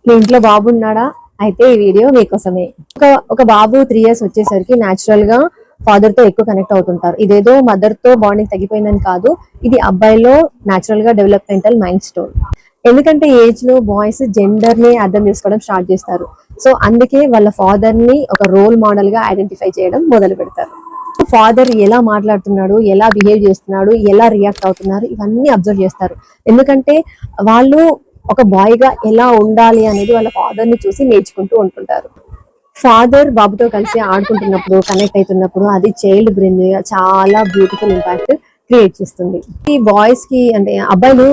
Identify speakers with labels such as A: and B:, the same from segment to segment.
A: మీ ఇంట్లో బాబు ఉన్నాడా? అయితే ఈ వీడియో మీకోసమే. ఒక బాబు 3 years వచ్చేసరికి న్యాచురల్ గా ఫాదర్ తో ఎక్కువ కనెక్ట్ అవుతుంటారు. ఇదేదో మదర్ తో బాండింగ్ తగ్గిపోయిందని కాదు, ఇది అబ్బాయిలో న్యాచురల్ గా డెవలప్మెంటల్ మైండ్ స్టోన్. ఎందుకంటే ఏజ్ లో బాయ్స్ జెండర్ ని అర్థం చేసుకోవడం స్టార్ట్ చేస్తారు. సో అందుకే వాళ్ళ ఫాదర్ ని ఒక రోల్ మోడల్ గా ఐడెంటిఫై చేయడం మొదలు పెడతారు. ఫాదర్ ఎలా మాట్లాడుతున్నాడు, ఎలా బిహేవ్ చేస్తున్నాడు, ఎలా రియాక్ట్ అవుతున్నారు, ఇవన్నీ అబ్జర్వ్ చేస్తారు. ఎందుకంటే వాళ్ళు ఒక బాయ్ గా ఎలా ఉండాలి అనేది వాళ్ళ ఫాదర్ ని చూసి నేర్చుకుంటూ ఉంటుంటారు. ఫాదర్ బాబుతో కలిసి ఆడుకుంటున్నప్పుడు, కనెక్ట్ అవుతున్నప్పుడు అది చైల్డ్ బ్రెయిన్ మీద చాలా బ్యూటిఫుల్ ఇంపాక్ట్ క్రియేట్ చేస్తుంది. ఈ బాయ్స్ కి అంటే అబ్బాయిలు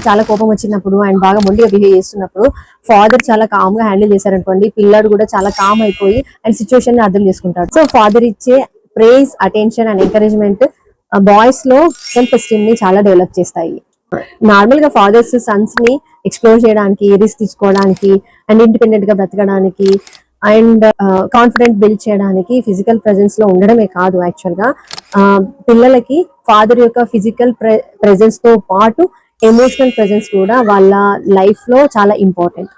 A: చాలా కోపం వచ్చినప్పుడు అండ్ బాగా మొండిగా బిహేవ్ చేస్తున్నప్పుడు ఫాదర్ చాలా కామ్ గా హ్యాండిల్ చేశారనుకోండి, పిల్లాడు కూడా చాలా కామ్ అయిపోయి అండ్ సిచ్యువేషన్ ని అర్థం చేసుకుంటాడు. సో ఫాదర్ ఇచ్చే praise, attention and encouragement boys లో సెల్ఫ్ ఎస్టీమ్ ని చాలా డెవలప్ చేస్తాయి. నార్మల్ గా ఫాదర్స్ సన్స్ ని ఎక్స్ప్లోర్ చేయడానికి, రిస్క్ తీసుకోవడానికి అండ్ ఇండిపెండెంట్ గా బ్రతకడానికి అండ్ కాన్ఫిడెంట్ బిల్డ్ చేయడానికి ఫిజికల్ ప్రెజెన్స్ లో ఉండడమే కాదు, యాక్చువల్ గా పిల్లలకి ఫాదర్ యొక్క ఫిజికల్ ప్రెజెన్స్ తో పాటు ఎమోషనల్ ప్రెజెన్స్ కూడా వాళ్ళ లైఫ్ లో చాలా ఇంపార్టెంట్.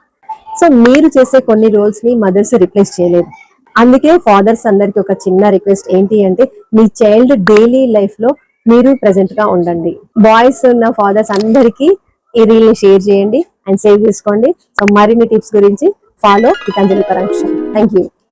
A: సో మీరు చేసే కొన్ని రోల్స్ ని మదర్స్ రిప్లేస్ చేయలేదు. అందుకే ఫాదర్స్ అందరికి ఒక చిన్న రిక్వెస్ట్ ఏంటి అంటే, మీ చైల్డ్ డైలీ లైఫ్ లో మీరు ప్రెసెంట్ గా ఉండండి. బాయ్స్ ఉన్న ఫాదర్స్ అందరికి ఈ రీల్ ని షేర్ చేయండి అండ్ సేవ్ చేసుకోండి. సో మరిన్ని టిప్స్ గురించి follow Geetanjali Parameshwar. Thank you.